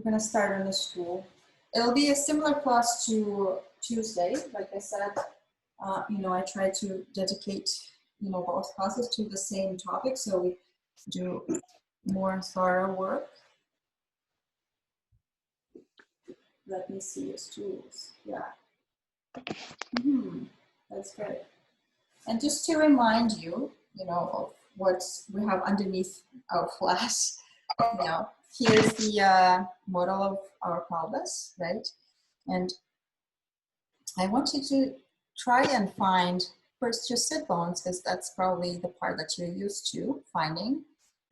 we're gonna start on the stool. It'll be a similar class to Tuesday. Like I said, I try to dedicate, both classes to the same topic, so we do more thorough work. Let me see your stools. Yeah. That's good. And just to remind you, of what we have underneath our flash. Now, here's the model of our pelvis, right? And I want you to try and find first your sit bones, because that's probably the part that you're used to finding.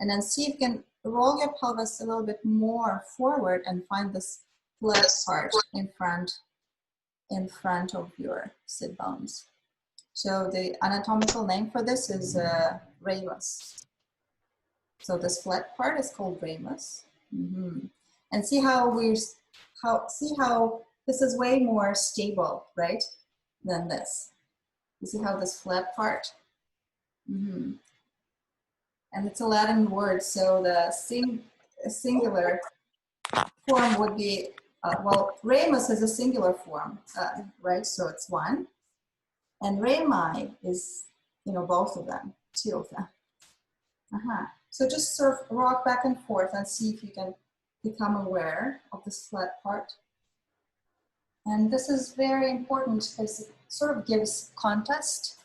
And then see if you can roll your pelvis a little bit more forward and find this flat part in front of your sit bones. So the anatomical name for this is ramus. So this flat part is called ramus. And see how this is way more stable, right, than this. You see how this flat part? And it's a Latin word, so the singular form would be, ramus is a singular form, right? So it's one. And rami is, both of them, two of them. So just sort of rock back and forth and see if you can become aware of this flat part. And this is very important because it sort of gives context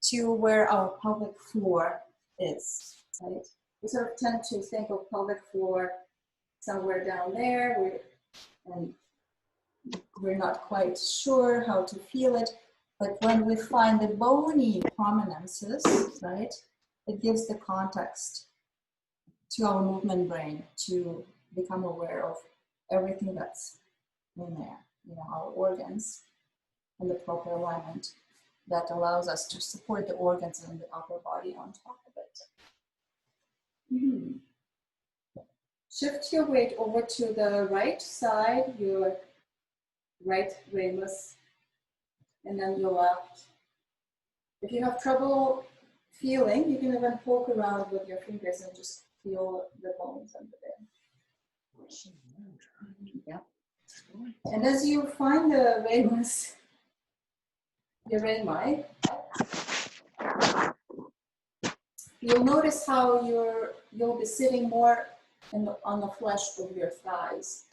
to where our pelvic floor is, right? We sort of tend to think of pelvic floor somewhere down there, and we're not quite sure how to feel it. But when we find the bony prominences, right, it gives the context to our movement brain to become aware of everything that's in there, our organs and the proper alignment that allows us to support the organs and the upper body on top of it. Shift your weight over to the right side, your right ramus, and then your left. If you have trouble feeling, you can even poke around with your fingers and just feel the bones under there. Yep. And as you find the ramus, your rami, you'll notice how you'll be sitting more on the flesh of your thighs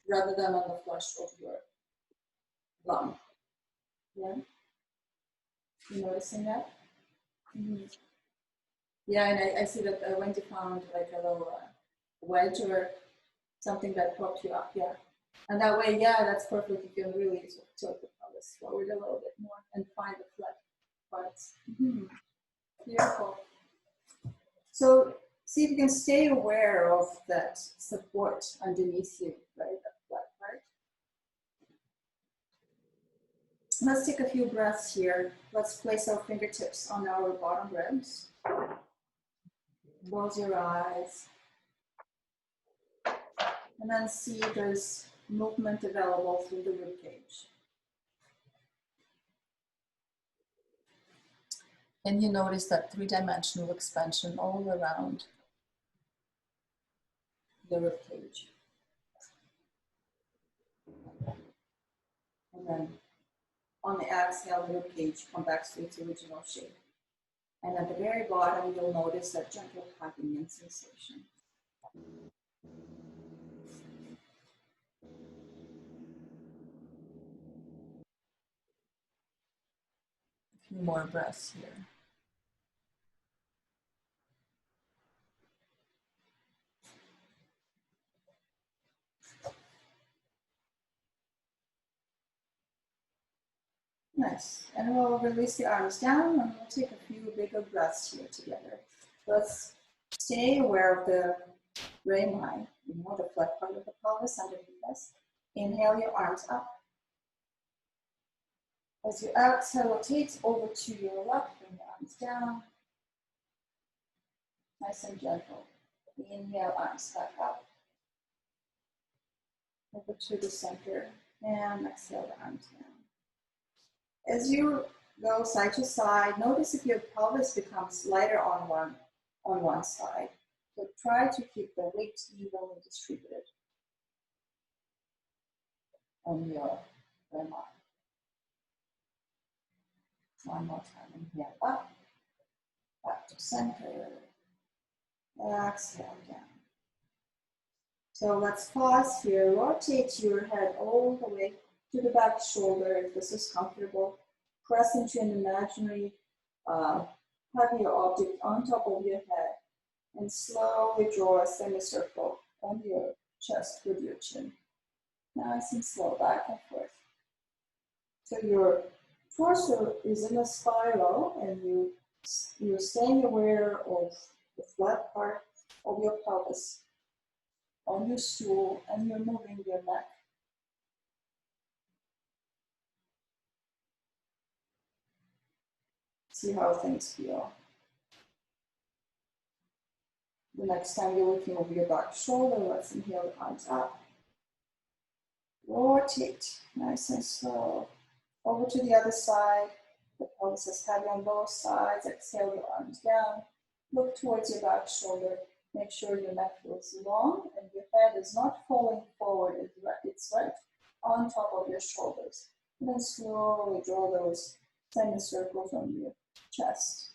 rather than on the flesh of your bum. Yeah? You noticing that? Yeah, and I see that Wendy found like a little wedge or something that propped you up, yeah. And that way, yeah, that's perfect. You can really sort of tilt the pelvis forward a little bit more and find the flat parts. Beautiful. So see if you can stay aware of that support underneath you, right, that flat part. Let's take a few breaths here. Let's place our fingertips on our bottom ribs. Close your eyes. And then see if there's movement available through the rib cage. And you notice that three-dimensional expansion all around the rib cage. And then on the exhale, the rib cage comes back to its original shape. And at the very bottom, you'll notice that gentle tapping and sensation. A few more breaths here. Nice. And we'll release the arms down and we'll take a few bigger breaths here together. Let's stay aware of the rami, the flat part of the pelvis underneath us. Inhale your arms up. As you exhale, rotate over to your left, bring the arms down. Nice and gentle. Inhale, arms back up. Over to the center. And exhale, the arms down. As you go side to side, notice if your pelvis becomes lighter on one side. So try to keep the weight evenly distributed on your rami. One more time, inhale up, back to center, exhale down. So let's pause here, rotate your head all the way to the back shoulder if this is comfortable. Press into an imaginary heavier object on top of your head and slowly draw a semicircle on your chest with your chin. Nice and slow, back and forth. So your torso is in a spiral and you're staying aware of the flat part of your pelvis on your stool and you're moving your neck. See how things feel. The next time you're looking over your back shoulder, let's inhale the arms up. Rotate, nice and slow. Over to the other side. The pelvis is heavy on both sides. Exhale the arms down. Look towards your back shoulder. Make sure your neck feels long and your head is not falling forward. It's right on top of your shoulders. And then slowly draw those semicircles on your chest.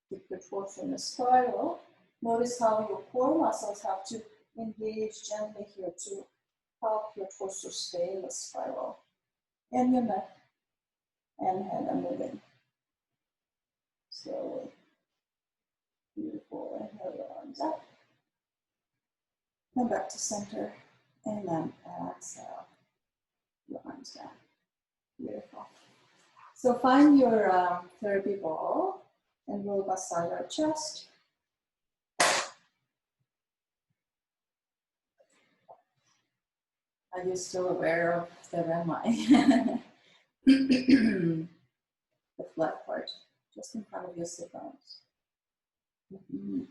Keep the torso in a spiral. Notice how your core muscles have to engage gently here to help your torso stay in the spiral. And your neck and head are moving. Slowly. Beautiful. Inhale your arms up. Come back to center. And then exhale. Your arms down. Beautiful. So find your therapy ball and roll beside our chest. Are you still aware of the rami? The flat part, just in front of your sit bones. Then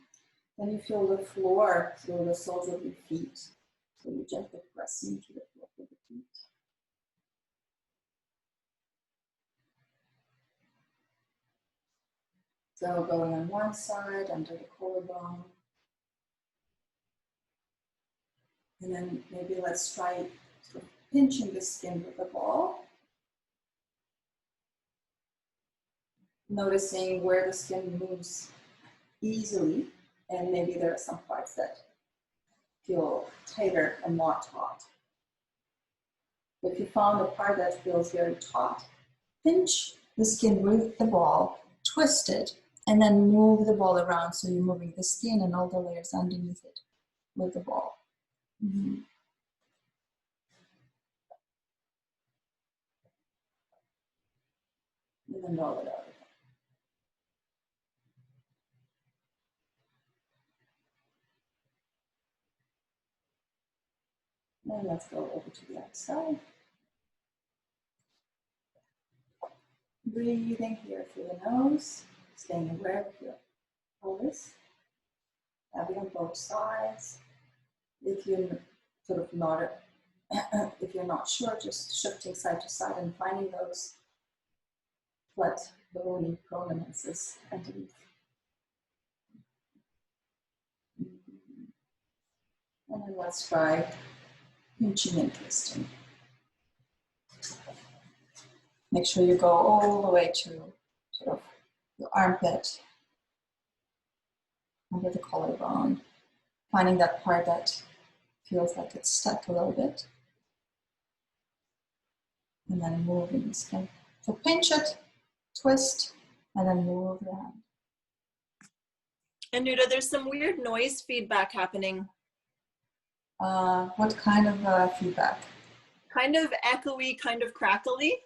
you feel the floor through the soles of your feet. So you gently press into the floor with the feet. So going on one side, under the collarbone. And then maybe let's try sort of pinching the skin with the ball. Noticing where the skin moves easily, and maybe there are some parts that feel tighter and not taut. If you found a part that feels very taut, pinch the skin with the ball, twist it, and then move the ball around so you're moving the skin and all the layers underneath it with the ball. And then roll it out again. And let's go over to the other side. Breathing here through the nose, staying aware of your pelvis. Heavy on both sides. If you're sort of not, if you're not sure, just shifting side to side and finding those flat bony prominences underneath. And then let's try pinching and twisting. Make sure you go all the way to sort of your armpit, under the collarbone, finding that part that feels like it's stuck a little bit. And then moving the skin. So pinch it, twist, and then move the hand. And Nuda, there's some weird noise feedback happening. What kind of feedback? Kind of echoey, kind of crackly.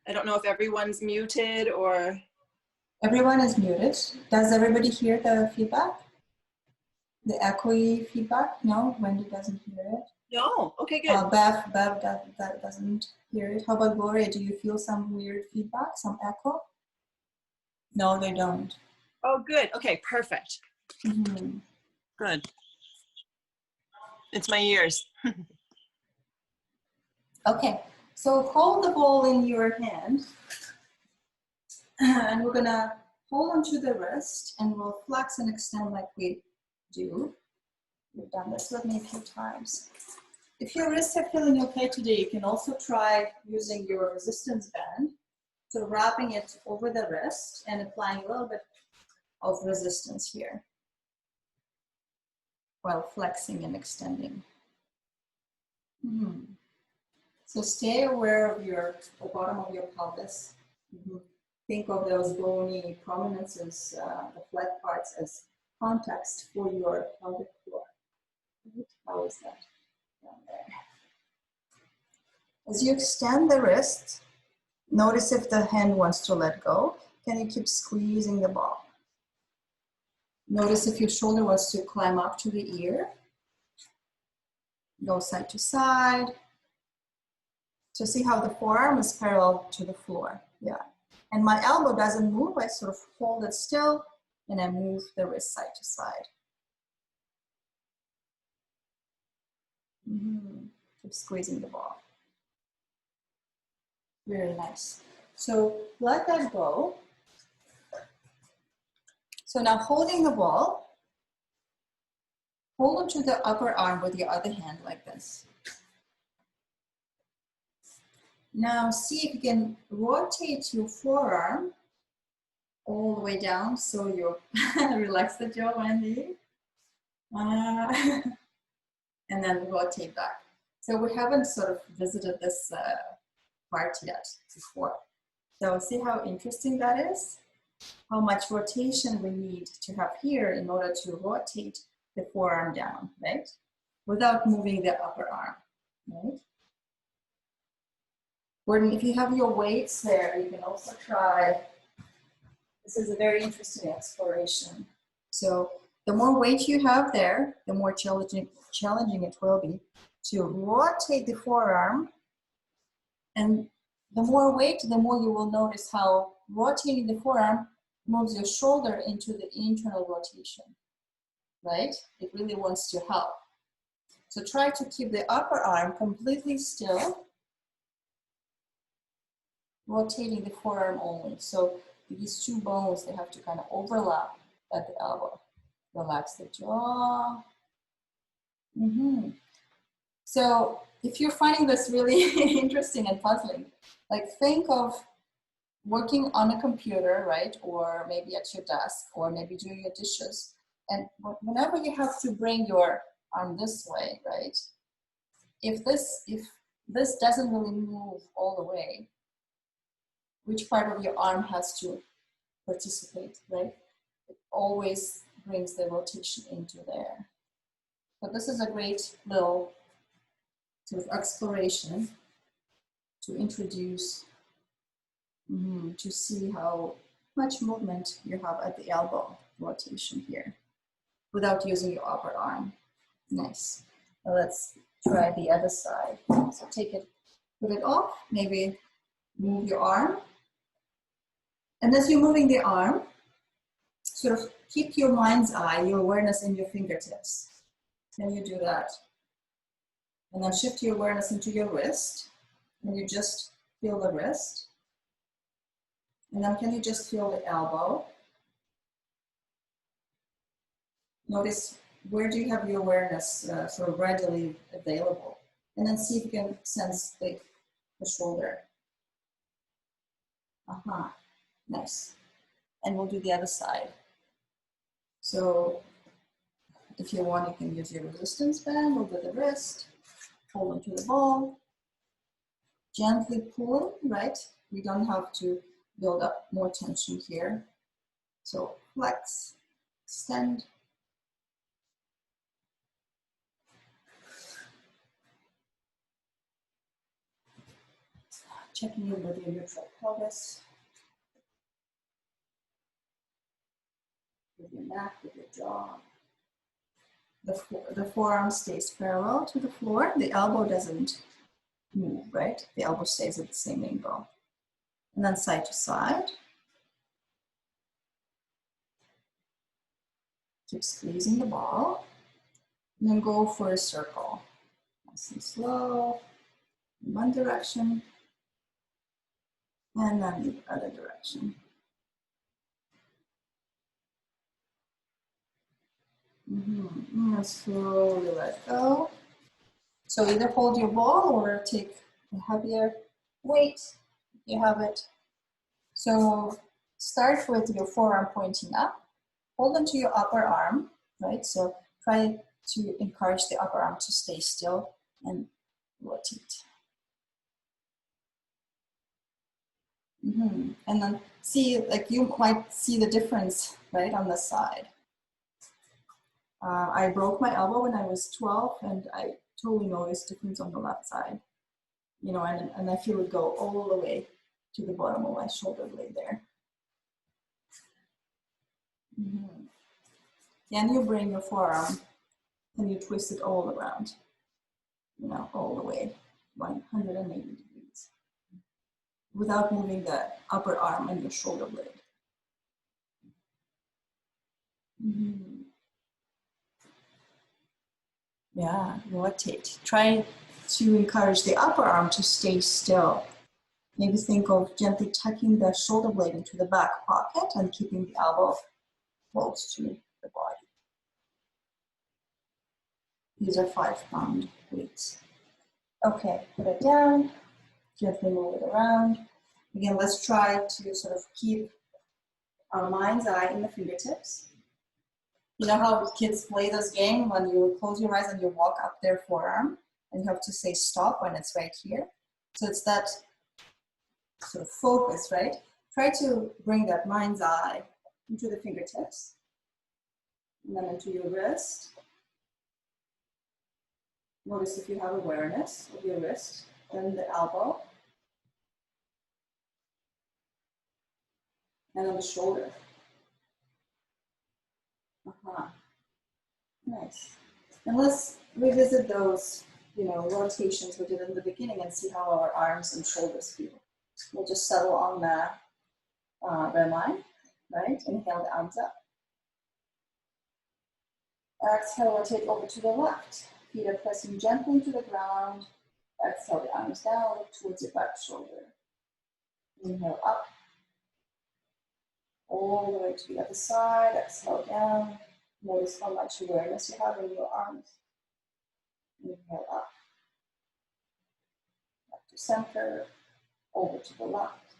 I don't know if everyone's muted or... Everyone is muted. Does everybody hear the feedback? The echoey feedback? No, Wendy doesn't hear it. No, okay, good. Bev that doesn't hear it. How about Gloria? Do you feel some weird feedback, some echo? No, they don't. Oh, good. Okay, perfect. Good. It's my ears. Okay, so hold the ball in your hand, and we're gonna hold onto the wrist and we'll flex and extend like we do. We've done this with me a few times. If your wrists are feeling okay today, you can also try using your resistance band. So wrapping it over the wrist and applying a little bit of resistance here while flexing and extending. So stay aware of the bottom of your pelvis. Think of those bony prominences, the flat parts, as context for your pelvic floor. How is that down there? As you extend the wrist, notice if the hand wants to let go. Can you keep squeezing the ball? Notice if your shoulder wants to climb up to the ear. Go side to side. So see how the forearm is parallel to the floor. Yeah. And my elbow doesn't move. I sort of hold it still and I move the wrist side to side. Keep squeezing the ball. Very nice. So let that go. So now holding the ball, hold onto the upper arm with your other hand like this. Now see if you can rotate your forearm all the way down so you relax the jaw, Wendy. And then rotate back. So we haven't sort of visited this part yet before. So see how interesting that is? How much rotation we need to have here in order to rotate the forearm down, right? Without moving the upper arm, right? Gordon, if you have your weights there, you can also try, this is a very interesting exploration. So the more weight you have there, the more challenging it will be to rotate the forearm. And the more weight, the more you will notice how rotating the forearm moves your shoulder into the internal rotation, right? It really wants to help. So try to keep the upper arm completely still, rotating the forearm only. So these two bones, they have to kind of overlap at the elbow. Relax the jaw. So if you're finding this really interesting and puzzling, like think of working on a computer, right? Or maybe at your desk, or maybe doing your dishes. And whenever you have to bring your arm this way, right? If this doesn't really move all the way, which part of your arm has to participate, right? It always brings the rotation into there. But this is a great little sort of exploration to introduce, to see how much movement you have at the elbow rotation here without using your upper arm. Nice. Now let's try the other side. So take it, put it off, maybe move your arm. And as you're moving the arm, sort of keep your mind's eye, your awareness in your fingertips. Can you do that? And then shift your awareness into your wrist. And you just feel the wrist. And then can you just feel the elbow? Notice where do you have your awareness sort of readily available. And then see if you can sense the shoulder. Nice. And we'll do the other side. So if you want, you can use your resistance band over the wrist, hold onto the ball, gently pull, right? We don't have to build up more tension here. So flex, extend. Checking in with your neutral pelvis. With your neck, with your jaw. The forearm stays parallel to the floor. The elbow doesn't move, right? The elbow stays at the same angle. And then side to side. Keep squeezing the ball. And then go for a circle. Nice and slow. In one direction. And then the other direction. And slowly let go. So either hold your ball or take a heavier weight if you have it. So start with your forearm pointing up. Hold onto your upper arm, right? So try to encourage the upper arm to stay still and rotate. And then see, like you might see the difference, right, on the side. I broke my elbow when I was 12 and I totally noticed difference on the left side. You know, and I feel it go all the way to the bottom of my shoulder blade there. Can you bring your forearm and you twist it all around? You know, all the way, 180 degrees, without moving the upper arm and your shoulder blade. Yeah, rotate. Try to encourage the upper arm to stay still. Maybe think of gently tucking the shoulder blade into the back pocket and keeping the elbow close to the body. These are 5-pound weights. Okay, put it down, gently move it around. Again, let's try to sort of keep our mind's eye in the fingertips. You know how kids play this game when you close your eyes and you walk up their forearm and you have to say stop when it's right here? So it's that sort of focus, right? Try to bring that mind's eye into the fingertips and then into your wrist. Notice if you have awareness of your wrist, then the elbow, and then the shoulder. Nice. And let's revisit those, rotations we did in the beginning and see how our arms and shoulders feel. We'll just settle on the red line, right? Inhale the arms up. Exhale, rotate over to the left. Feet are pressing gently to the ground. Exhale the arms down towards your back shoulder. Inhale up. All the way to the other side. Exhale down. Notice how much awareness you have in your arms. Inhale up. Back to center. Over to the left.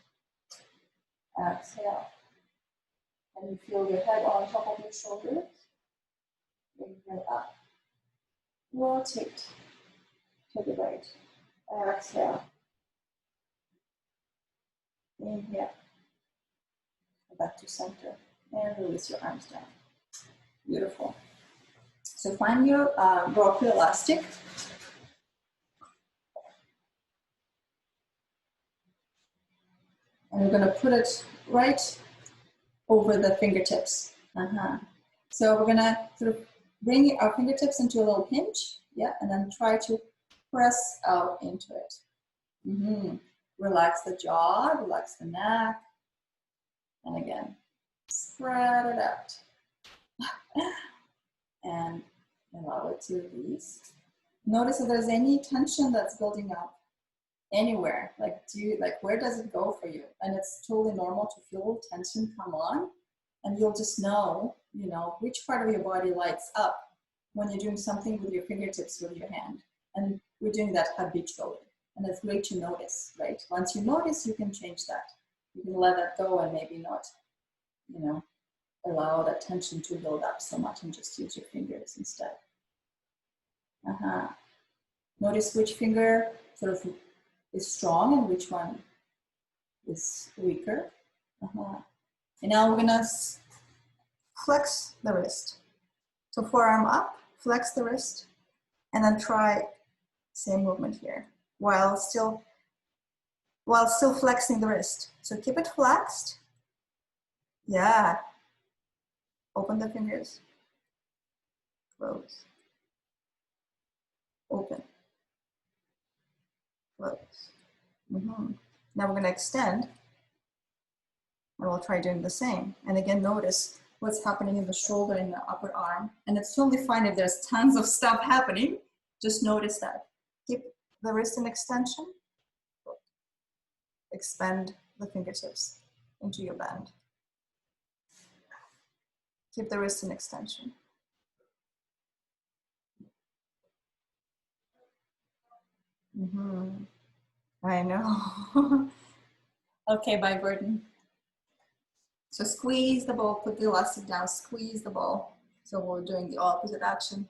Exhale. And you feel your head on top of your shoulders. Inhale up. Rotate to the right. Exhale. Inhale. Back to center. And release your arms down. Beautiful. So find your Brockway elastic. And we're going to put it right over the fingertips. So we're going to sort of bring our fingertips into a little pinch. Yeah, and then try to press out into it. Relax the jaw, relax the neck. And again, spread it out. And allow it to release. Notice if there's any tension that's building up anywhere. Like, where does it go for you? And it's totally normal to feel tension come on. And you'll just know, which part of your body lights up when you're doing something with your fingertips with your hand. And we're doing that habitually. And it's great to notice, right? Once you notice, you can change that. You can let that go and maybe not, allow that tension to build up so much and just use your fingers instead. Notice which finger sort of is strong and which one is weaker. And now we're gonna flex the wrist. So forearm up, flex the wrist, and then try same movement here while still flexing the wrist. So keep it flexed. Yeah. Open the fingers. Close. Open. Close. Now we're going to extend. And we'll try doing the same. And again, notice what's happening in the shoulder and the upper arm. And it's totally fine if there's tons of stuff happening. Just notice that. Keep the wrist in extension. Expand the fingertips into your band. Keep the wrist in extension. I know. Okay, bye, Burden. So squeeze the ball, put the elastic down, squeeze the ball. So we're doing the opposite action.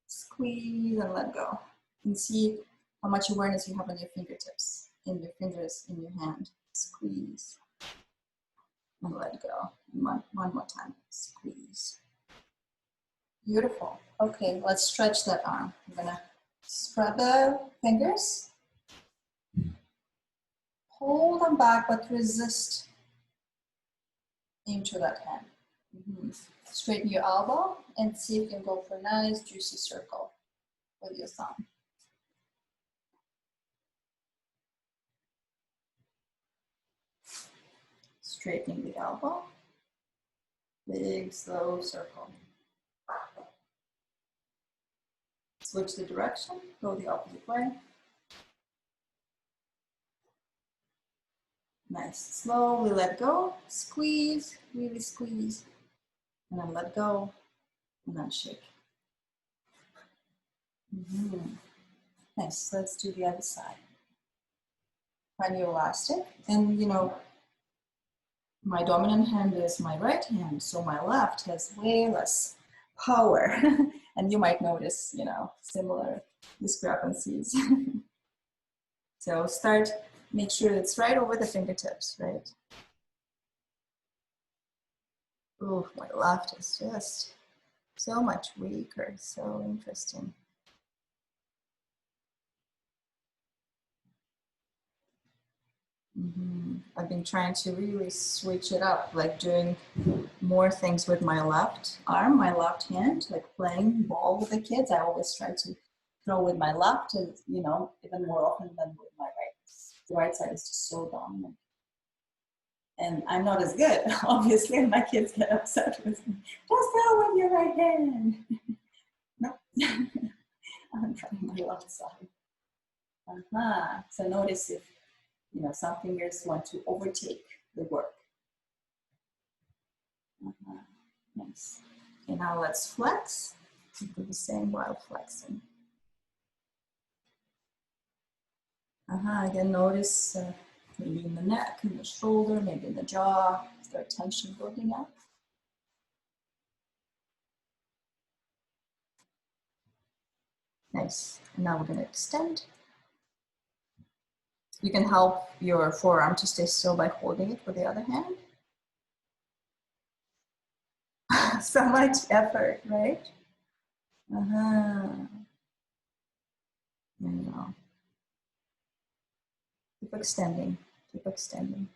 Squeeze and let go. And see how much awareness you have on your fingertips, in your fingers, in your hand. Squeeze and let go. One more time, squeeze. Beautiful. Okay, let's stretch that arm. I'm gonna spread the fingers. Hold them back, but resist into that hand. Straighten your elbow and see if you can go for a nice juicy circle with your thumb. Straightening the elbow. Big, slow circle. Switch the direction, go the opposite way. Nice. Slowly let go. Squeeze, really squeeze. And then let go, and then shake. Nice. Let's do the other side. Find your elastic. And you know, my dominant hand is my right hand, so my left has way less power. And you might notice, you know, similar discrepancies. So start, make sure it's right over the fingertips, right? Ooh, my left is just so much weaker, so interesting. I've been trying to really switch it up, like doing more things with my left arm, my left hand, like playing ball with the kids. I always try to throw with my left, and you know, even more often than with my right. The right side is just so dominant. And I'm not as good, obviously, and my kids get upset with me. Just throw with your right hand. No, I'm trying my left side. So notice if, you know, some fingers want to overtake the work. Nice. Okay, now let's flex. Do the same while flexing. Again, notice maybe in the neck, in the shoulder, maybe in the jaw. Is there tension building up? Nice. And now we're going to extend. You can help your forearm to stay still by holding it with the other hand. So much effort, right? I know. Keep extending, keep extending.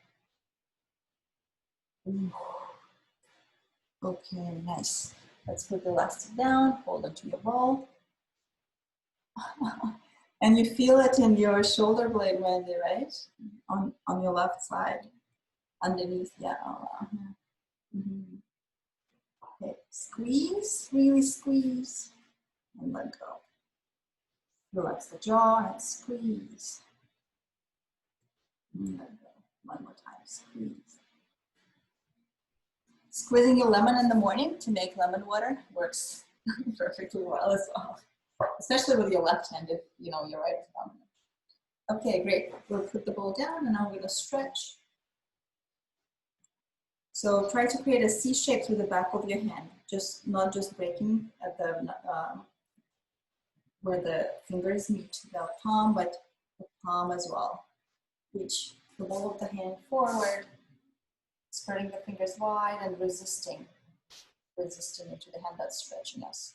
Ooh. Okay, nice. Let's put the elastic down, hold it to the ball. And you feel it in your shoulder blade, Wendy, right? On your left side, underneath, yeah. Okay, squeeze, really squeeze, and let go. Relax the jaw and squeeze. And let go. One more time, squeeze. Squeezing your lemon in the morning to make lemon water works perfectly well as well, especially with your left hand if you know your right is dominant. Okay, great. We'll put the ball down and now we're gonna stretch. So try to create a C shape through the back of your hand, just not just breaking at the where the fingers meet the palm, but the palm as well. Reach the ball of the hand forward, spreading the fingers wide and resisting into the hand that's stretching us.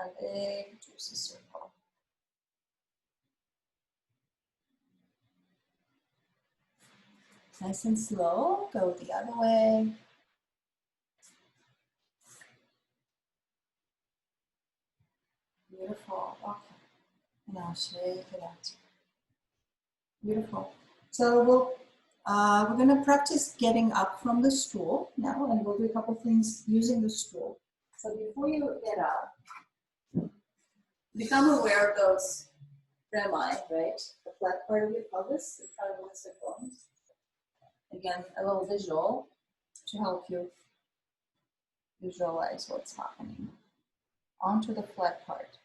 A big juicy circle. Nice and slow, go the other way. Beautiful, okay. Now shake it out. Beautiful. So we're gonna practice getting up from the stool now, and we'll do a couple things using the stool. So before you get up, become aware of those rami, right? The flat part of your pelvis, the front of the sit bones. Again, a little visual to help you visualize what's happening. Onto the flat part.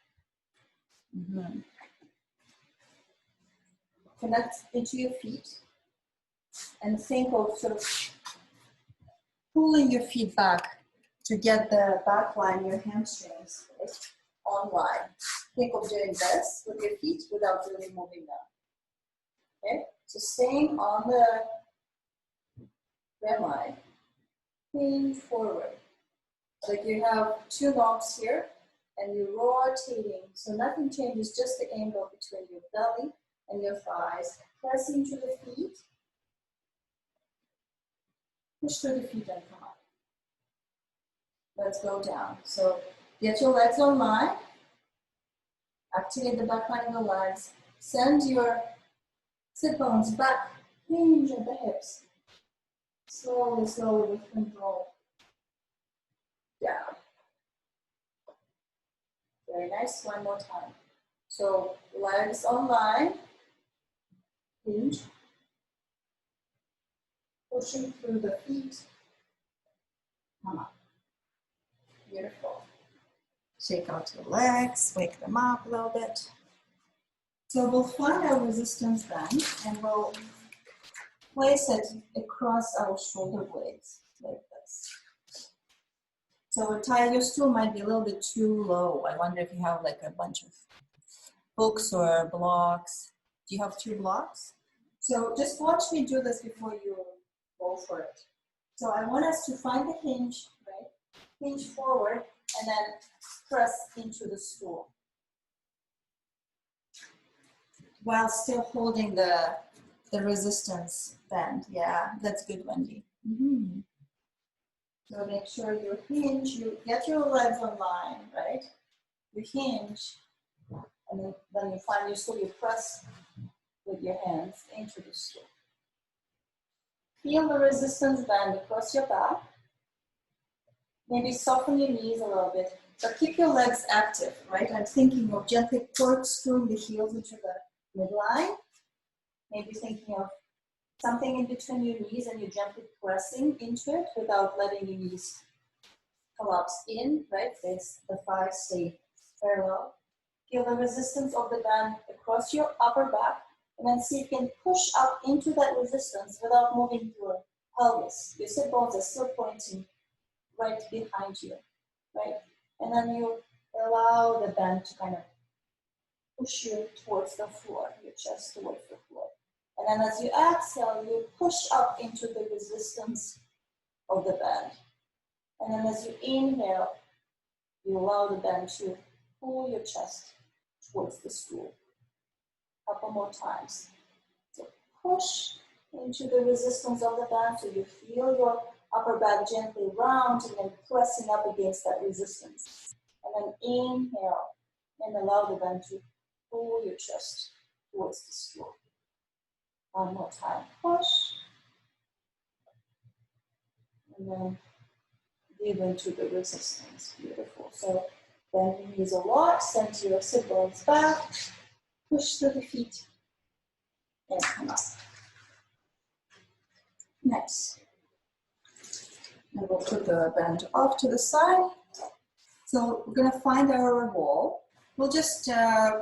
connect into your feet. And think of sort of pulling your feet back to get the back line, your hamstrings, right, online. Think of doing this with your feet without really moving them. Okay, so staying on the rear line, hinge forward. Like you have two knobs here and you're rotating, so nothing changes, just the angle between your belly and your thighs. Press into the feet, push through the feet and come up. Let's go down. So get your legs online, activate the back line of the legs, send your sit bones back, hinge at the hips. Slowly, slowly with control. Down. Very nice, one more time. So legs online, hinge, pushing through the feet, come up. Beautiful. Shake out your legs, wake them up a little bit. So we'll find our resistance band and we'll place it across our shoulder blades like this. So your stool might be a little bit too low. I wonder if you have like a bunch of books or blocks. Do you have 2 blocks? So just watch me do this before you go for it. So I want us to find the hinge, right? Hinge forward and then press into the stool while still holding the resistance band. Yeah, that's good, Wendy. Mm-hmm. So make sure you hinge, you get your legs online, right? You hinge, and then you find your stool, you press with your hands into the stool. Feel the resistance band across your back. Maybe soften your knees a little bit, but keep your legs active, right? I'm thinking of gently corkscrewing the heels into the midline. Maybe thinking of something in between your knees and you're gently pressing into it without letting your knees collapse in, right? The thighs stay parallel. Feel the resistance of the band across your upper back, and then see if you can push up into that resistance without moving your pelvis. Your sit bones are still pointing right behind you, right? And then you allow the band to kind of push you towards the floor, your chest towards the floor. And then as you exhale, you push up into the resistance of the band. And then as you inhale, you allow the band to pull your chest towards the stool. A couple more times. So push into the resistance of the band so you feel your upper back gently round and then pressing up against that resistance. And then inhale and allow the band to pull your chest towards the stool. One more time, push. And then give into the resistance. Beautiful. So bend your knees a lot, send your sit bones back, push through the feet, and come up. Nice. And we'll put the band off to the side. So we're going to find our wall. We'll just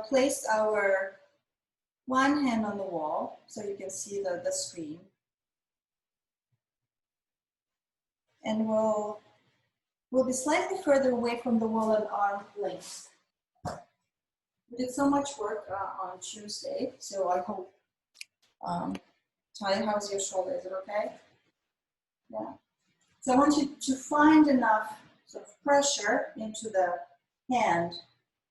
place our one hand on the wall so you can see the screen. And we'll be slightly further away from the wall at arm length. We did so much work on Tuesday, so I hope, Ty, how's your shoulder? Is it okay? Yeah. So I want you to find enough sort of pressure into the hand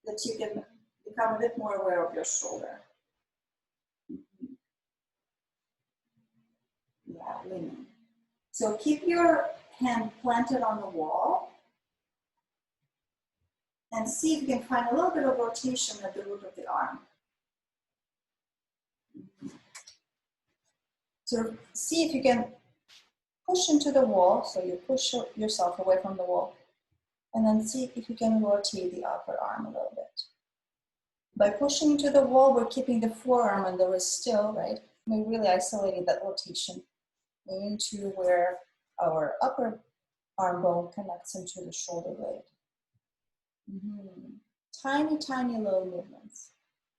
that you can become a bit more aware of your shoulder. Yeah, leaning. So keep your hand planted on the wall and see if you can find a little bit of rotation at the root of the arm. So see if you can push into the wall, so you push yourself away from the wall, and then see if you can rotate the upper arm a little bit. By pushing into the wall, we're keeping the forearm and the wrist still, right? We really isolated that rotation into where our upper arm bone connects into the shoulder blade. Tiny, tiny little movements.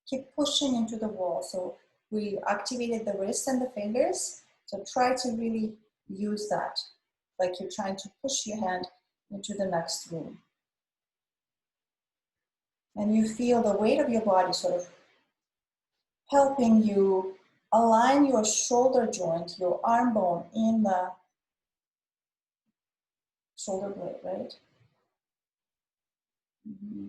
Keep pushing into the wall. So we activated the wrist and the fingers. So try to really use that, like you're trying to push your hand into the next room. And you feel the weight of your body sort of helping you align your shoulder joint, your arm bone in the shoulder blade, right? Mm-hmm.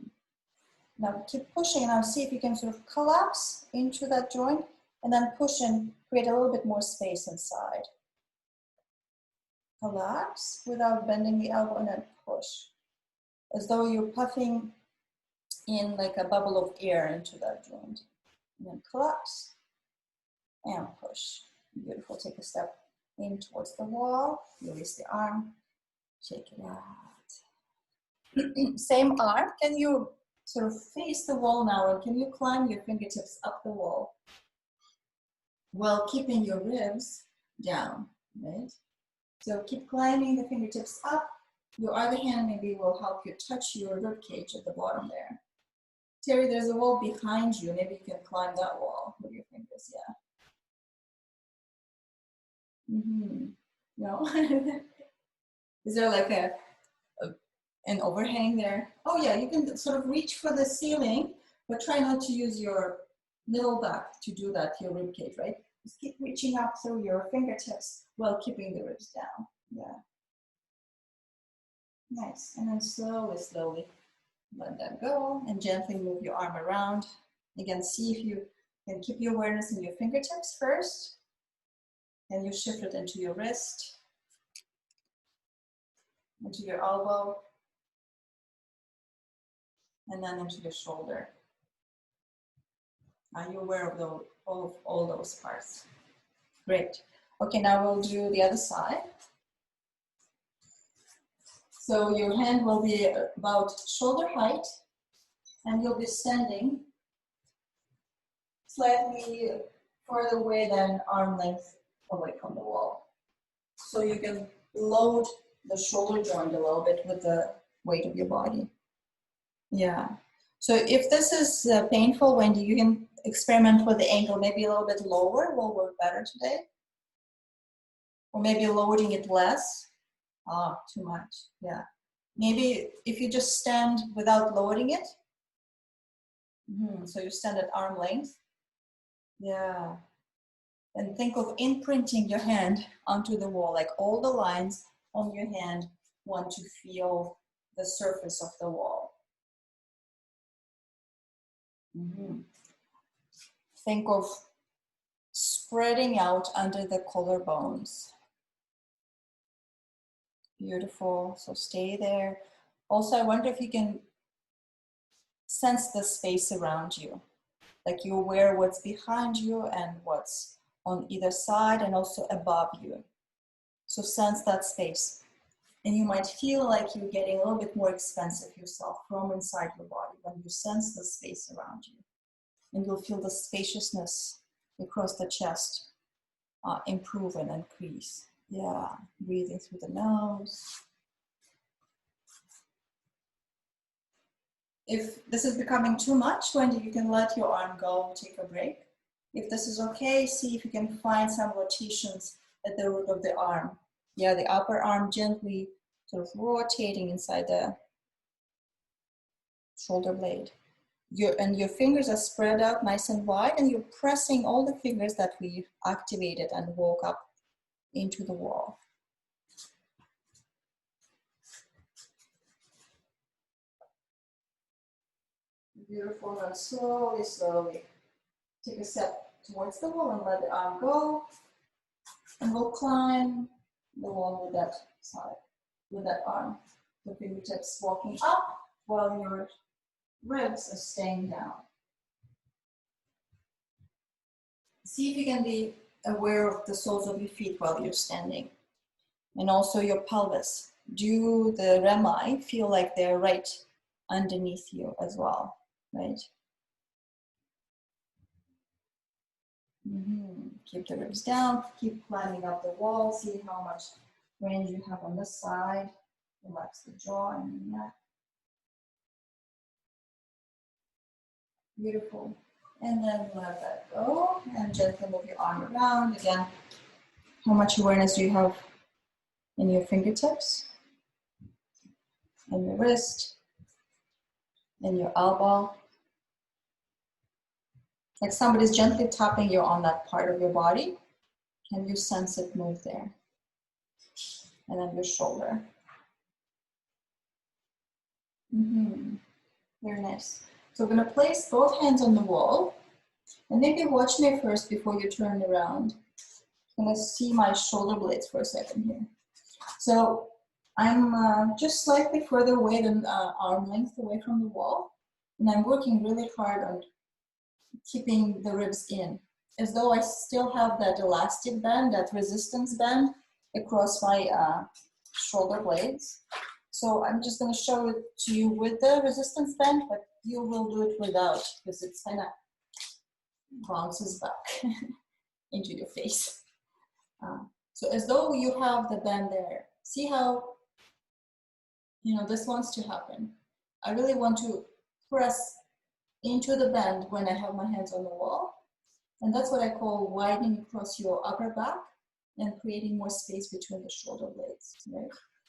Now keep pushing. Now see if you can sort of collapse into that joint and then push and create a little bit more space inside. Collapse without bending the elbow and then push. As though you're puffing in like a bubble of air into that joint. And then collapse and push. Beautiful. Take a step in towards the wall. Release the arm. Shake it out. Same arm. Can you sort of face the wall now, and can you climb your fingertips up the wall while keeping your ribs down, right? So keep climbing the fingertips up. Your other hand maybe will help you touch your rib cage at the bottom there. Terry, there's a wall behind you. Maybe you can climb that wall with your fingers, yeah. Mm-hmm. No? Is there like an overhang there? Oh yeah, you can sort of reach for the ceiling, but try not to use your middle back to do that, your rib cage, right? Just keep reaching up through your fingertips while keeping the ribs down. Yeah. Nice. And then slowly, slowly let that go and gently move your arm around. Again, see if you can keep your awareness in your fingertips first. Then you shift it into your wrist, into your elbow, and then into your shoulder. Are you aware of all those parts? Great. Okay, now we'll do the other side. So your hand will be about shoulder height, and you'll be standing slightly further away than arm length away from the wall. So you can load the shoulder joint a little bit with the weight of your body. Yeah. So if this is painful, Wendy, you can experiment with the angle, maybe a little bit lower will work better today. Or maybe lowering it less. Ah, too much, yeah. Maybe if you just stand without lowering it. So you stand at arm length. Yeah. And think of imprinting your hand onto the wall, like all the lines on your hand want to feel the surface of the wall. Think of spreading out under the collarbones. Beautiful. So stay there. Also, I wonder if you can sense the space around you. Like you're aware what's behind you and what's on either side and also above you. So sense that space. And you might feel like you're getting a little bit more expansive yourself from inside your body when you sense the space around you. And you'll feel the spaciousness across the chest improve and increase. Yeah, breathing through the nose. If this is becoming too much, Wendy, you can let your arm go, take a break. If this is okay, see if you can find some rotations at the root of the arm. Yeah, the upper arm gently sort of rotating inside the shoulder blade. Your fingers are spread out nice and wide, and you're pressing all the fingers that we activated and woke up into the wall. Beautiful, and slowly, slowly take a step towards the wall and let the arm go. And we'll climb the wall with that side, with that arm. The fingertips walking up while your ribs are staying down. See if you can be aware of the soles of your feet while you're standing. And also your pelvis. Do the rami feel like they're right underneath you as well, right? Keep the ribs down, keep climbing up the wall, see how much range you have on this side. Relax the jaw and the neck. Beautiful. And then let that go and gently move your arm around. Again, how much awareness do you have in your fingertips, in your wrist, in your elbow? Like somebody's gently tapping you on that part of your body. Can you sense it move there? And then your shoulder. Very nice. So we're gonna place both hands on the wall. And maybe watch me first before you turn around. I'm gonna see my shoulder blades for a second here. So I'm just slightly further away than arm length away from the wall. And I'm working really hard on keeping the ribs in, as though I still have that elastic band, that resistance band across my shoulder blades. So I'm just gonna show it to you with the resistance band, but you will do it without, because it's kind of bounces back into your face. So as though you have the band there. See how, this wants to happen. I really want to press into the band when I have my hands on the wall. And that's what I call widening across your upper back and creating more space between the shoulder blades, right?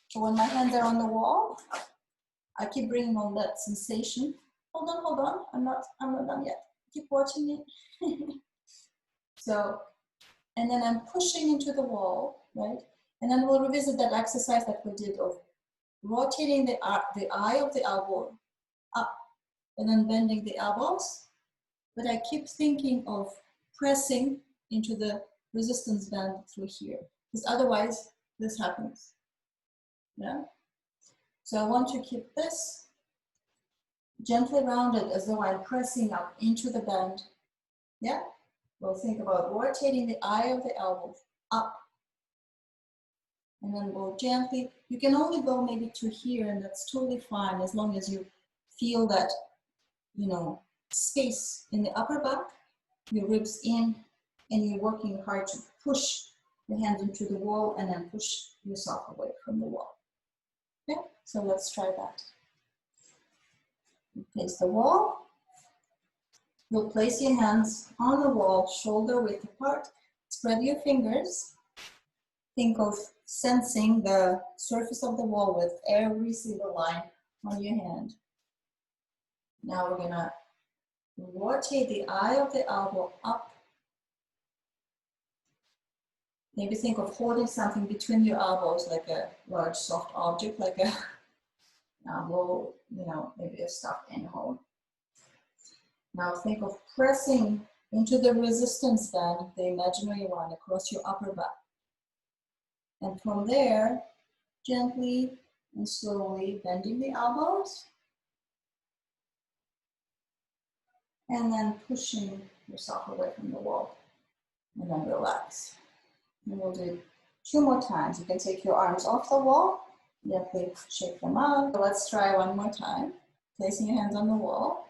So when my hands are on the wall, I keep bringing on that sensation. Hold on, I'm not done yet. Keep watching it. So, and then I'm pushing into the wall, right? And then we'll revisit that exercise that we did of rotating the eye of the elbow up and then bending the elbows. But I keep thinking of pressing into the resistance band through here, because otherwise this happens, yeah? So I want to keep this gently rounded as though I'm pressing up into the band, yeah? We'll think about rotating the eye of the elbow up. And then we'll gently, you can only go maybe to here, and that's totally fine as long as you feel that, space in the upper back, your ribs in, and you're working hard to push the hands into the wall and then push yourself away from the wall. Okay, so let's try that. Place the wall. You'll place your hands on the wall, shoulder width apart. Spread your fingers. Think of sensing the surface of the wall with every single line on your hand. Now we're gonna rotate the eye of the elbow up. Maybe think of holding something between your elbows, like a large soft object, like a elbow, maybe a stuffed animal. Now think of pressing into the resistance band, the imaginary one, across your upper back. And from there, gently and slowly bending the elbows. And then pushing yourself away from the wall. And then relax. And we'll do it 2 more times. You can take your arms off the wall, gently shake them out. So let's try one more time. Placing your hands on the wall.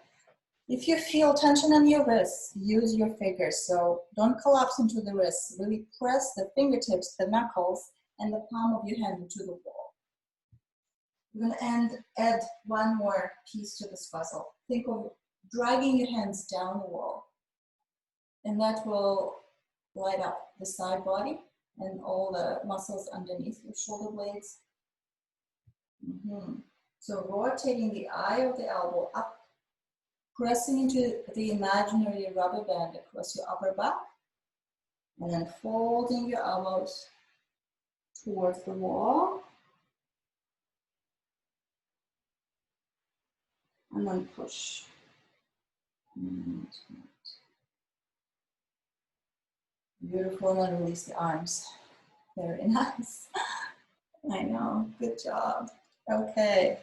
If you feel tension in your wrists, use your fingers. So don't collapse into the wrists. Really press the fingertips, the knuckles, and the palm of your hand into the wall. We're going to add one more piece to this puzzle. Think of dragging your hands down the wall. And that will light up the side body and all the muscles underneath your shoulder blades. So rotating the eye of the elbow up, pressing into the imaginary rubber band across your upper back, and then folding your elbows towards the wall. And then push. Beautiful, and then release the arms. Very nice. I know, good job. Okay,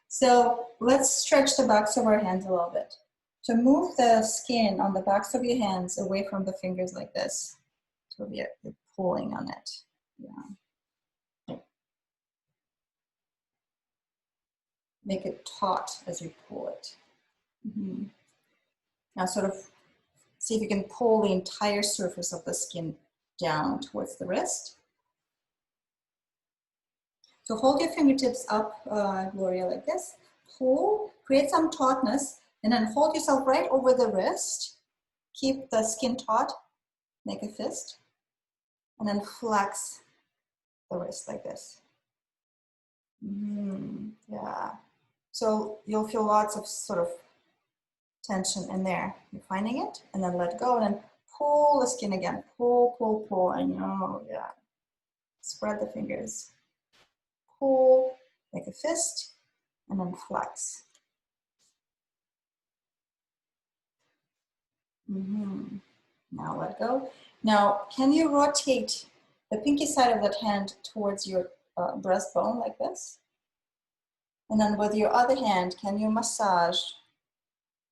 so let's stretch the backs of our hands a little bit. So move the skin on the backs of your hands away from the fingers like this. So you're pulling on it. Yeah. Make it taut as you pull it. Now sort of see if you can pull the entire surface of the skin down towards the wrist. So hold your fingertips up, Gloria, like this. Pull, create some tautness, and then hold yourself right over the wrist. Keep the skin taut, make a fist, and then flex the wrist like this. Yeah. So you'll feel lots of sort of tension in there. You're finding it, and then let go, and then pull the skin again. Pull, pull, pull, and yeah. Spread the fingers. Pull, make a fist, and then flex. Now let go. Now, can you rotate the pinky side of that hand towards your breastbone like this? And then with your other hand, can you massage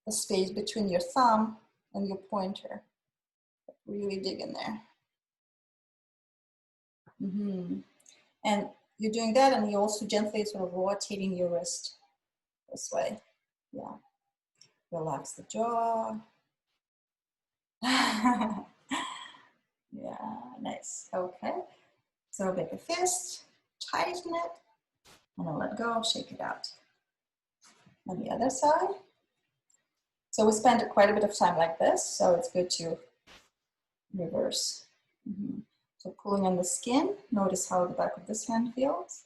the space between your thumb and your pointer? Really dig in there. And you're doing that, and you're also gently sort of rotating your wrist this way. Yeah. Relax the jaw. Yeah, nice. Okay. So make a fist, tighten it, and then let go, shake it out. On the other side. So we spent quite a bit of time like this, so it's good to reverse. So pulling on the skin, notice how the back of this hand feels.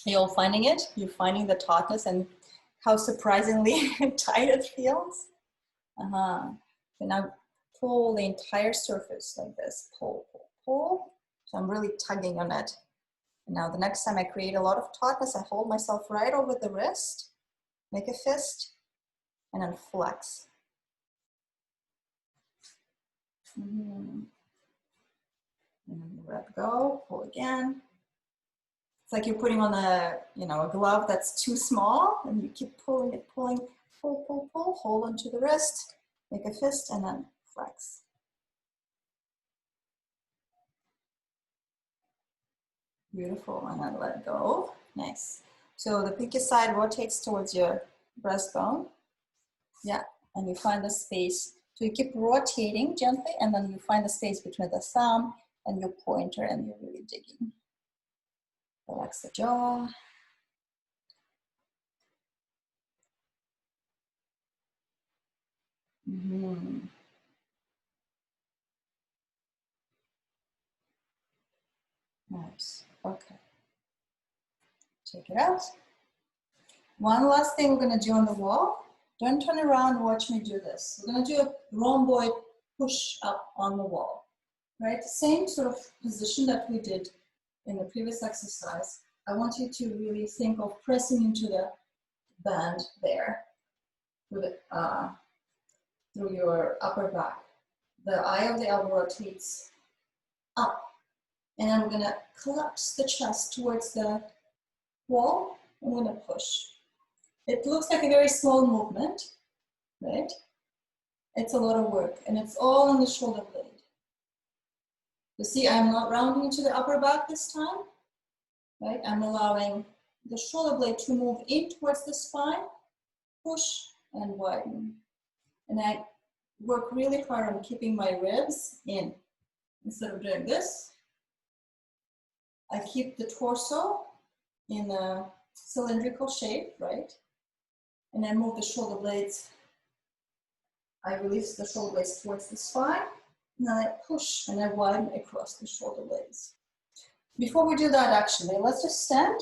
You're finding it, you're finding the tautness and how surprisingly tight it feels. So now pull the entire surface like this, pull, pull, pull. So I'm really tugging on it. And now the next time I create a lot of tautness, I hold myself right over the wrist, make a fist, and then flex. And then let go, pull again. It's like you're putting on a glove that's too small, and you keep pulling it, pulling, pull, pull, pull, hold onto the wrist, make a fist, and then flex. Beautiful, and then let go. Nice. So the pinky side rotates towards your breastbone. Yeah, and you find the space. So you keep rotating gently, and then you find the space between the thumb and your pointer, and you're really digging. Relax the jaw. Nice. Okay. Check it out. One last thing we're going to do on the wall. Don't turn around, watch me do this. We're going to do a rhomboid push up on the wall. Right? Same sort of position that we did in the previous exercise. I want you to really think of pressing into the band there through your upper back. The eye of the elbow rotates up. And then we're going to collapse the chest towards the wall. I'm going to push. It looks like a very small movement, right? It's a lot of work, and it's all on the shoulder blade. You see, I'm not rounding to the upper back this time, right? I'm allowing the shoulder blade to move in towards the spine, push and widen. And I work really hard on keeping my ribs in. Instead of doing this, I keep the torso in a cylindrical shape, right? And then move the shoulder blades. I release the shoulder blades towards the spine, and then I push and I widen across the shoulder blades. Before we do that, actually, let's just stand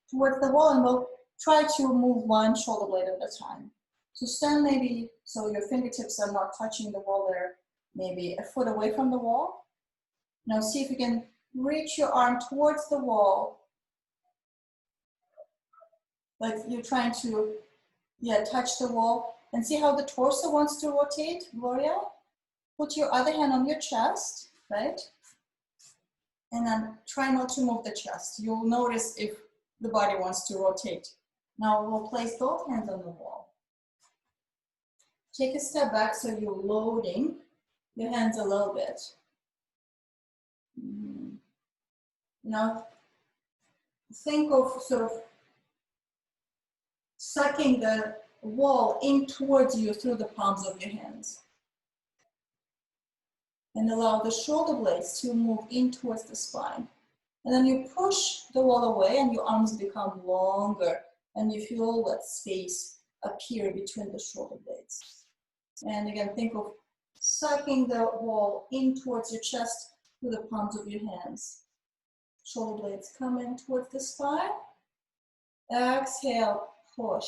towards the wall and we'll try to move one shoulder blade at a time. So stand maybe so your fingertips are not touching the wall there, maybe a foot away from the wall. Now see if you can reach your arm towards the wall, like you're trying to touch the wall, and see how the torso wants to rotate, Gloria? Put your other hand on your chest, right? And then try not to move the chest. You'll notice if the body wants to rotate. Now we'll place both hands on the wall. Take a step back so you're loading your hands a little bit. Now think of sort of sucking the wall in towards you through the palms of your hands. And allow the shoulder blades to move in towards the spine. And then you push the wall away and your arms become longer and you feel that space appear between the shoulder blades. And again, think of sucking the wall in towards your chest with the palms of your hands. Shoulder blades come in towards the spine. Exhale, push.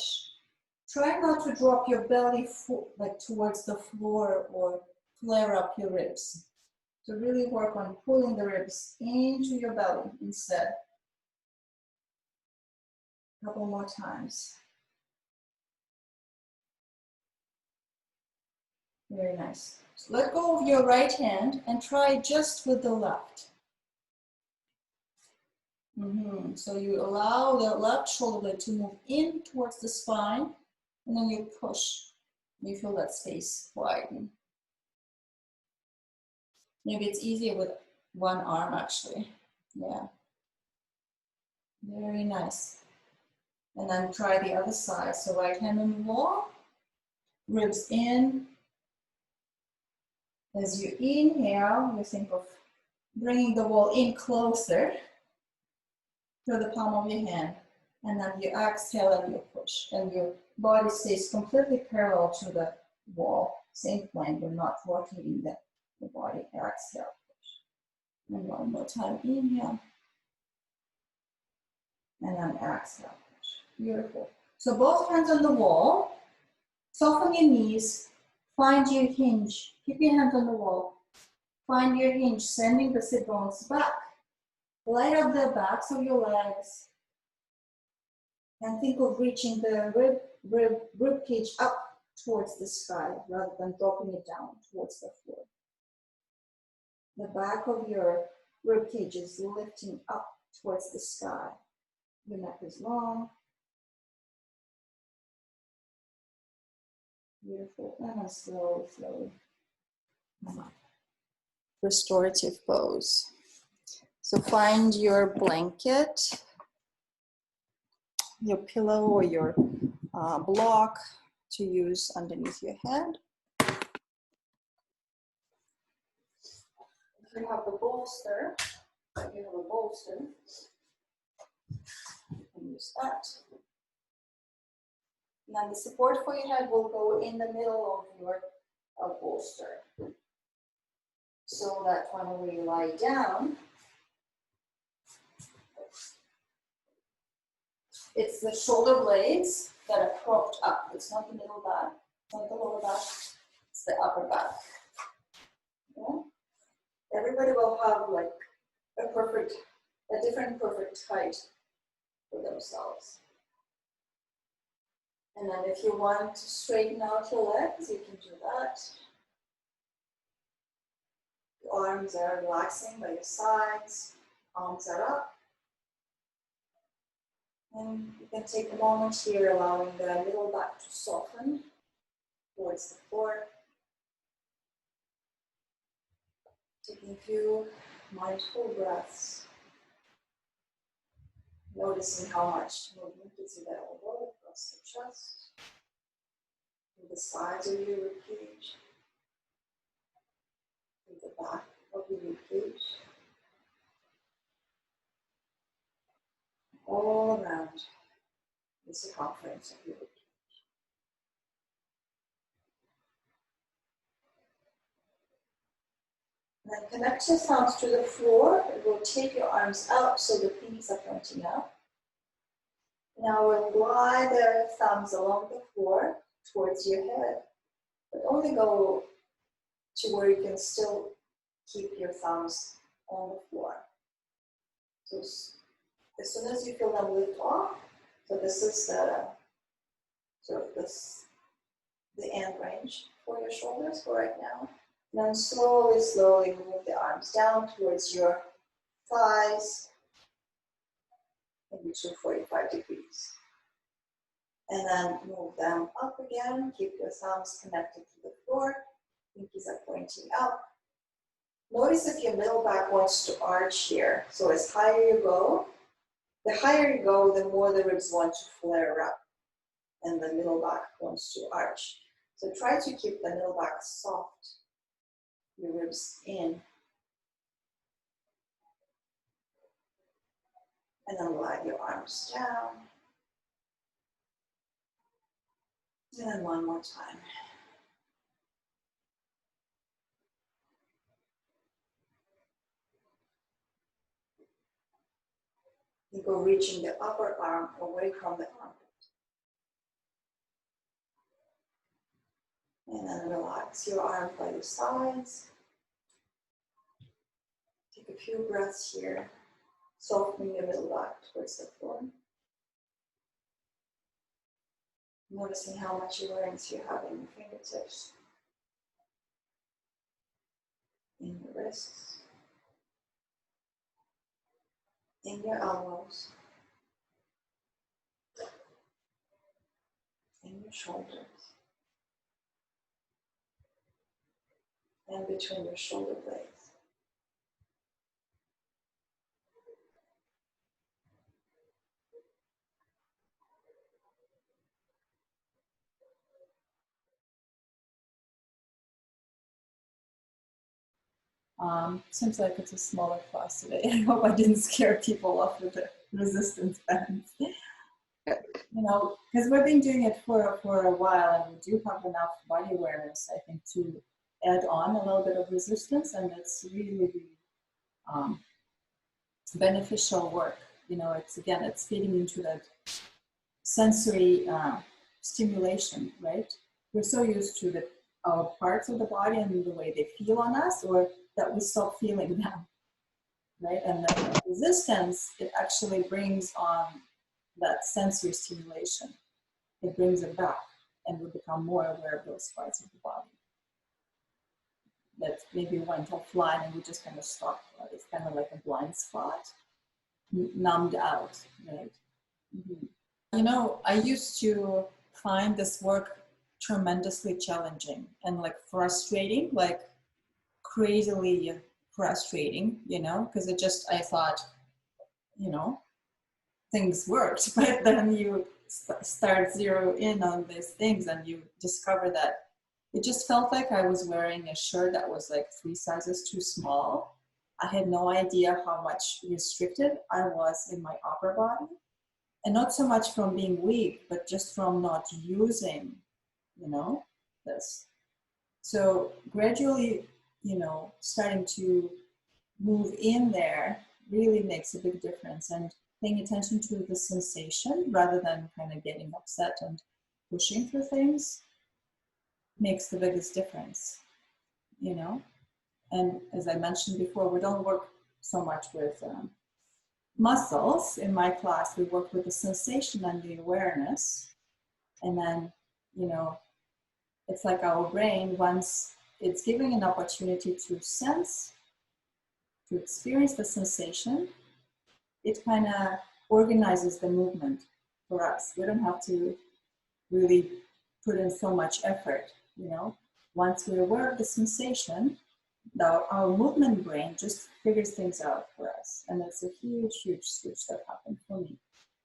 Try not to drop your belly like towards the floor or flare up your ribs. So really work on pulling the ribs into your belly instead. A couple more times. Very nice. So let go of your right hand and try just with the left. So you allow the left shoulder blade to move in towards the spine, and then you push. You feel that space widen. Maybe it's easier with one arm actually. Yeah. Very nice. And then try the other side. So right hand on the wall, ribs in. As you inhale, you think of bringing the wall in closer to the palm of your hand. And then you exhale and you push. And your body stays completely parallel to the wall. Same plane, you're not rotating the body. Exhale, push. And one more time, inhale. And then exhale, push. Beautiful. So both hands on the wall. Soften your knees. Find your hinge. Keep your hands on the wall. Find your hinge, sending the sit bones back. Light up the backs of your legs. And think of reaching the rib cage up towards the sky rather than dropping it down towards the floor. The back of your rib cage is lifting up towards the sky. Your neck is long. Beautiful. And then slowly, slowly. Restorative pose. So find your blanket, your pillow or your block to use underneath your head. If you have the bolster, you can use that. And then the support for your head will go in the middle of your bolster. So that when we lie down, it's the shoulder blades that are propped up. It's not the middle back, it's not the lower back, it's the upper back. Yeah? Everybody will have like a different perfect height for themselves. And then if you want to straighten out your legs, you can do that. Your arms are relaxing by your sides, arms are up. And you can take a moment here, allowing the middle back to soften towards the floor. Taking a few mindful breaths. Noticing how much movement is available across the chest, to the sides of your rib cage, to the back of your rib cage, all around the circumference of your rib cage. Then connect your thumbs to the floor and rotate your arms out so the pinkies are pointing up. Now we'll glide the thumbs along the floor towards your head, but only go to where you can still keep your thumbs on the floor. So as soon as you feel them lift off, so this is the sort of the end range for your shoulders for right now. And then slowly, slowly move the arms down towards your thighs, maybe to 45 degrees. And then move them up again. Keep your thumbs connected to the floor. Pinkies are pointing up. Notice if your middle back wants to arch here. So as higher you go, the higher you go, the more the ribs want to flare up. And the middle back wants to arch. So try to keep the middle back soft. Your ribs in. And then glide your arms down. And then one more time. You go reaching the upper arm away from the armpit. And then relax your arms by the sides. Take a few breaths here, softening your middle back towards the floor. Noticing how much awareness you have in your fingertips, in your wrists, in your elbows, in your shoulders, and between your shoulder blades. Seems like it's a smaller class today. I hope I didn't scare people off with the resistance bands. You know, because we've been doing it for a while, and we do have enough body awareness, I think, to add on a little bit of resistance, and it's really, really beneficial work. You know, it's again, it's feeding into that sensory stimulation, right? We're so used to our parts of the body and the way they feel on us, or that we stop feeling them, right? And the resistance, it actually brings on that sensory stimulation. It brings it back, and we become more aware of those parts of the body that maybe went offline and we just kind of stopped. It's kind of like a blind spot, numbed out, right? Mm-hmm. You know, I used to find this work tremendously challenging and like frustrating, like crazily frustrating, you know, because I thought, you know, things worked, but then you start zero in on these things and you discover that it just felt like I was wearing a shirt that was like 3 sizes too small. I had no idea how much restricted I was in my upper body. And not so much from being weak, but just from not using, you know, this. So gradually, you know, starting to move in there really makes a big difference, and paying attention to the sensation rather than kind of getting upset and pushing through things makes the biggest difference, you know. And as I mentioned before, we don't work so much with muscles. In my class, we work with the sensation and the awareness. And then, you know, it's like our brain, once it's given an opportunity to sense, to experience the sensation, it kind of organizes the movement for us. We don't have to really put in so much effort, you know. Once we're aware of the sensation, our movement brain just figures things out for us. And that's a huge, huge switch that happened for me.